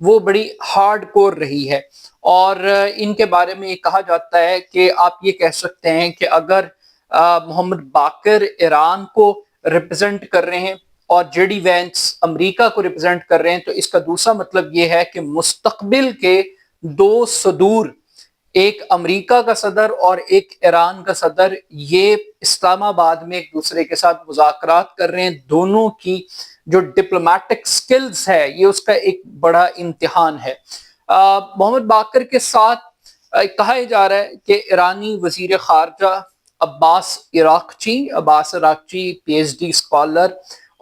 وہ بڑی hard core رہی ہے، اور ان کے بارے میں یہ کہا جاتا ہے کہ آپ یہ کہہ سکتے ہیں کہ اگر محمد باقر ایران کو ریپرزینٹ کر رہے ہیں اور جے ڈی وینس امریکہ کو ریپرزینٹ کر رہے ہیں، تو اس کا دوسرا مطلب یہ ہے کہ مستقبل کے دو صدور، ایک امریکہ کا صدر اور ایک ایران کا صدر، یہ اسلام آباد میں ایک دوسرے کے ساتھ مذاکرات کر رہے ہیں۔ دونوں کی جو ڈپلومیٹک سکلز ہے، یہ اس کا ایک بڑا امتحان ہے۔ محمد باقر کے ساتھ کہا جا رہا ہے کہ ایرانی وزیر خارجہ Abbas Araghchi P H D scholar,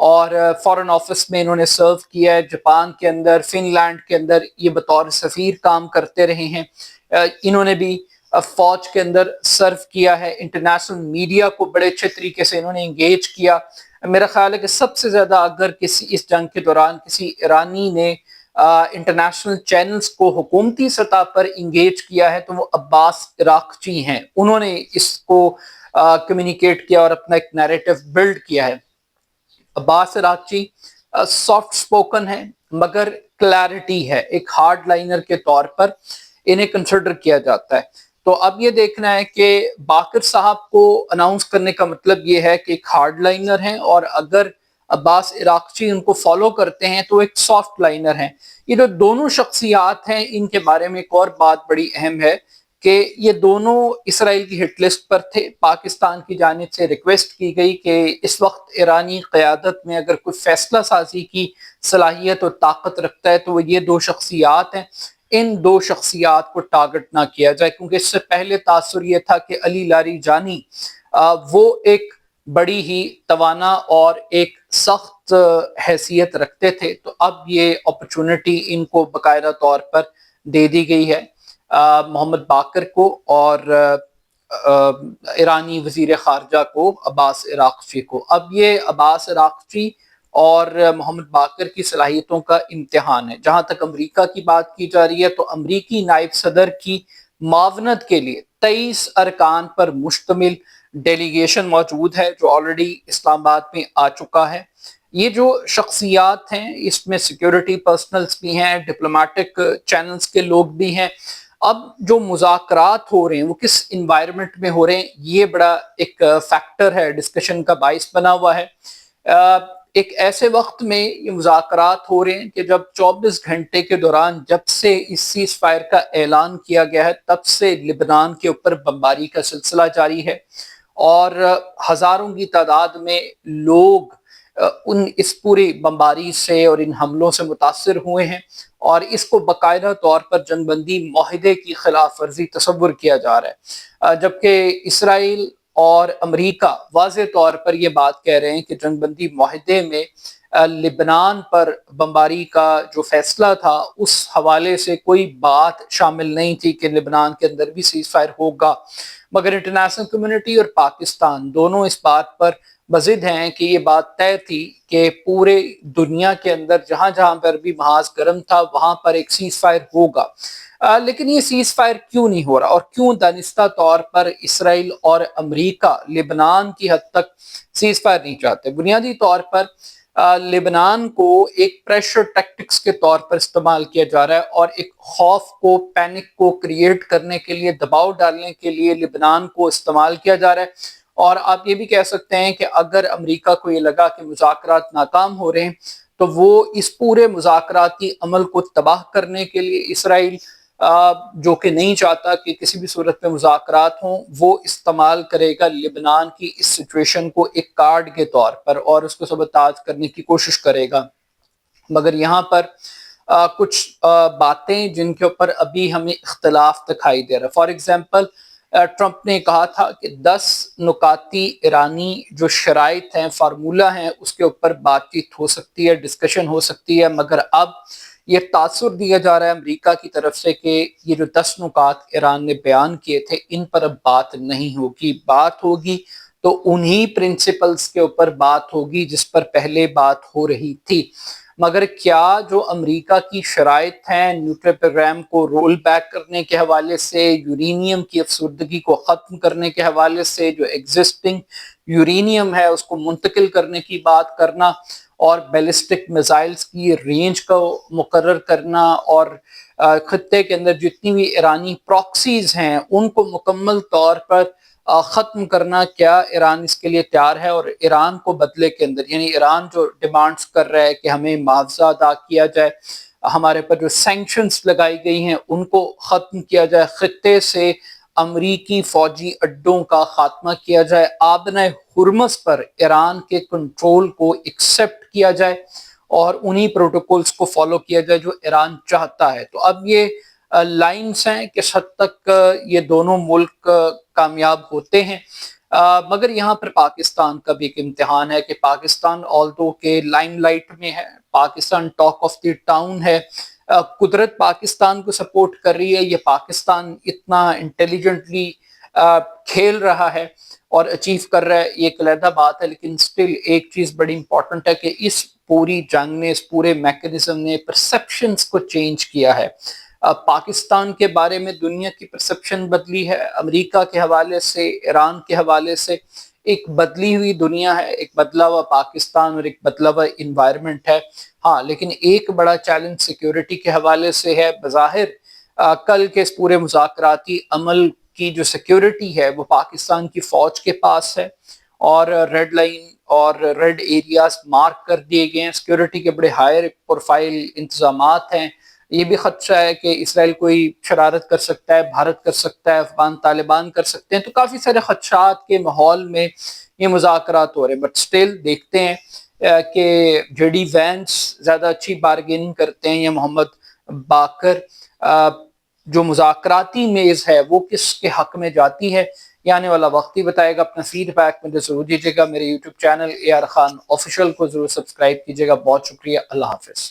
اور فارن آفس میں انہوں نے سرو کیا ہے، جاپان کے اندر، فن لینڈ کے اندر یہ بطور سفیر کام کرتے رہے ہیں۔ انہوں نے بھی فوج کے اندر سرو کیا ہے، انٹرنیشنل میڈیا کو بڑے اچھے طریقے سے انہوں نے انگیج کیا۔ میرا خیال ہے کہ سب سے زیادہ اگر اس جنگ کے دوران کسی ایرانی نے انٹرنیشنل چینلز کو حکومتی سطح پر انگیج کیا ہے تو وہ عباس عراقچی ہیں۔ انہوں نے اس کو کمیونیکیٹ کیا اور اپنا ایک نیریٹو بلڈ کیا ہے۔ عباس عراقچی سافٹ سپوکن ہے مگر کلیرٹی ہے، ایک ہارڈ لائنر کے طور پر انہیں کنسیڈر کیا جاتا ہے۔ تو اب یہ دیکھنا ہے کہ باقر صاحب کو اناؤنس کرنے کا مطلب یہ ہے کہ ایک ہارڈ لائنر ہیں، اور اگر عباس عراقچی ان کو فالو کرتے ہیں تو ایک سافٹ لائنر ہیں۔ یہ جو دونوں شخصیات ہیں، ان کے بارے میں ایک اور بات بڑی اہم ہے کہ یہ دونوں اسرائیل کی ہٹ لسٹ پر تھے۔ پاکستان کی جانب سے ریکویسٹ کی گئی کہ اس وقت ایرانی قیادت میں اگر کوئی فیصلہ سازی کی صلاحیت اور طاقت رکھتا ہے تو وہ یہ دو شخصیات ہیں، ان دو شخصیات کو ٹارگٹ نہ کیا جائے، کیونکہ اس سے پہلے تاثر یہ تھا کہ علی لاری جانی وہ ایک بڑی ہی توانا اور ایک سخت حیثیت رکھتے تھے، تو اب یہ اپرچونٹی ان کو باقاعدہ طور پر دے دی گئی ہے، محمد باقر کو اور ایرانی وزیر خارجہ کو عباس عراقچی کو۔ اب یہ عباس عراقچی اور محمد باقر کی صلاحیتوں کا امتحان ہے۔ جہاں تک امریکہ کی بات کی جا رہی ہے تو امریکی نائب صدر کی معاونت کے لیے 23 ارکان پر مشتمل ڈیلیگیشن موجود ہے، جو آلریڈی اسلام آباد میں آ چکا ہے۔ یہ جو شخصیات ہیں، اس میں سیکیورٹی پرسنلز بھی ہیں، ڈپلومیٹک چینلز کے لوگ بھی ہیں۔ اب جو مذاکرات ہو رہے ہیں وہ کس انوائرمنٹ میں ہو رہے ہیں، یہ بڑا ایک فیکٹر ہے، ڈسکشن کا باعث بنا ہوا ہے۔ ایک ایسے وقت میں یہ مذاکرات ہو رہے ہیں کہ جب 24 گھنٹے کے دوران جب سے اس سیز فائر کا اعلان کیا گیا ہے تب سے لبنان کے اوپر بمباری کا سلسلہ جاری ہے، اور ہزاروں کی تعداد میں لوگ اس پوری بمباری سے اور ان حملوں سے متاثر ہوئے ہیں، اور اس کو باقاعدہ طور پر جنگ بندی معاہدے کی خلاف ورزی تصور کیا جا رہا ہے، جبکہ اسرائیل اور امریکہ واضح طور پر یہ بات کہہ رہے ہیں کہ جنگ بندی معاہدے میں لبنان پر بمباری کا جو فیصلہ تھا اس حوالے سے کوئی بات شامل نہیں تھی کہ لبنان کے اندر بھی سیز فائر ہوگا، مگر انٹرنیشنل کمیونٹی اور پاکستان دونوں اس بات پر بضد ہیں کہ یہ بات طے تھی کہ پورے دنیا کے اندر جہاں جہاں پر بھی محاذ گرم تھا وہاں پر ایک سیز فائر ہوگا۔ لیکن یہ سیز فائر کیوں نہیں ہو رہا، اور کیوں دانستہ طور پر اسرائیل اور امریکہ لبنان کی حد تک سیز فائر نہیں چاہتے؟ بنیادی طور پر لبنان کو ایک پریشر ٹیکٹکس کے طور پر استعمال کیا جا رہا ہے، اور ایک خوف کو، پینک کو کریٹ کرنے کے لیے، دباؤ ڈالنے کے لیے لبنان کو استعمال کیا جا رہا ہے۔ اور آپ یہ بھی کہہ سکتے ہیں کہ اگر امریکہ کو یہ لگا کہ مذاکرات ناکام ہو رہے ہیں تو وہ اس پورے مذاکراتی عمل کو تباہ کرنے کے لیے اسرائیل جو کہ نہیں چاہتا کہ کسی بھی صورت میں مذاکرات ہوں، وہ استعمال کرے گا لبنان کی اس سچویشن کو ایک کارڈ کے طور پر اور اس کو سبوتاژ کرنے کی کوشش کرے گا۔ مگر یہاں پر کچھ باتیں جن کے اوپر ابھی ہمیں اختلاف دکھائی دے رہا ہے۔ فار ایگزامپل ٹرمپ نے کہا تھا کہ 10 نکاتی ایرانی جو شرائط ہیں، فارمولہ ہیں، اس کے اوپر بات چیت ہو سکتی ہے، ڈسکشن ہو سکتی ہے، مگر اب یہ تاثر دیا جا رہا ہے امریکہ کی طرف سے کہ یہ جو 10 نکات ایران نے بیان کیے تھے ان پر اب بات نہیں ہوگی، بات ہوگی تو انہی پرنسپلز کے اوپر بات ہوگی جس پر پہلے بات ہو رہی تھی۔ مگر کیا جو امریکہ کی شرائط ہیں نیوکلیئر پروگرام کو رول بیک کرنے کے حوالے سے، یورینیم کی افسردگی کو ختم کرنے کے حوالے سے، جو ایگزسٹنگ یورینیم ہے اس کو منتقل کرنے کی بات کرنا، اور بیلسٹک میزائلز کی رینج کو مقرر کرنا اور خطے کے اندر جتنی بھی ایرانی پراکسیز ہیں ان کو مکمل طور پر ختم کرنا، کیا ایران اس کے لیے تیار ہے؟ اور ایران کو بدلے کے اندر، یعنی ایران جو ڈیمانڈز کر رہا ہے کہ ہمیں معاوضہ ادا کیا جائے، ہمارے پر جو سینکشنز لگائی گئی ہیں ان کو ختم کیا جائے، خطے سے امریکی فوجی اڈوں کا خاتمہ کیا جائے، آبنۂ ہرمز پر ایران کے کنٹرول کو ایکسیپٹ کیا جائے اور انہی پروٹوکولز کو فالو کیا جائے جو ایران چاہتا ہے۔ تو اب یہ لائنز ہیں کس حد تک یہ دونوں ملک کامیاب ہوتے ہیں، مگر یہاں پر پاکستان کا بھی ایک امتحان ہے کہ پاکستان آلدو کے لائم لائٹ میں ہے، Pakistan talk of the town ہے، قدرت پاکستان کو سپورٹ کر رہی ہے، یہ پاکستان اتنا انٹیلیجنٹلی کھیل رہا ہے اور اچیو کر رہا ہے، یہ ایک علیحدہ بات ہے، لیکن سٹل ایک چیز بڑی امپورٹنٹ ہے کہ اس پوری جنگ نے، اس پورے میکنزم نے پرسیپشنز کو چینج کیا ہے۔ پاکستان کے بارے میں دنیا کی پرسیپشن بدلی ہے، امریکہ کے حوالے سے، ایران کے حوالے سے ایک بدلی ہوئی دنیا ہے، ایک بدلا ہوا پاکستان اور ایک بدلا ہوا انوائرمنٹ ہے۔ ہاں لیکن ایک بڑا چیلنج سیکیورٹی کے حوالے سے ہے، بظاہر کل کے اس پورے مذاکراتی عمل کی جو سیکیورٹی ہے وہ پاکستان کی فوج کے پاس ہے اور ریڈ لائن اور ریڈ ایریاز مارک کر دیے گئے ہیں، سیکیورٹی کے بڑے ہائر پروفائل انتظامات ہیں۔ یہ بھی خدشہ ہے کہ اسرائیل کوئی شرارت کر سکتا ہے، بھارت کر سکتا ہے، افغان طالبان کر سکتے ہیں، تو کافی سارے خدشات کے ماحول میں یہ مذاکرات ہو رہے ہیں، بٹ سٹل دیکھتے ہیں کہ جے ڈی وینس زیادہ اچھی بارگیننگ کرتے ہیں یا محمد باقر، جو مذاکراتی میز ہے وہ کس کے حق میں جاتی ہے، یہ آنے والا وقت ہی بتائے گا۔ اپنا فیڈ بیک مجھے ضرور دیجیے گا، میرے YouTube channel AR Khan official کو ضرور سبسکرائب کیجیے گا۔ بہت شکریہ، اللہ حافظ۔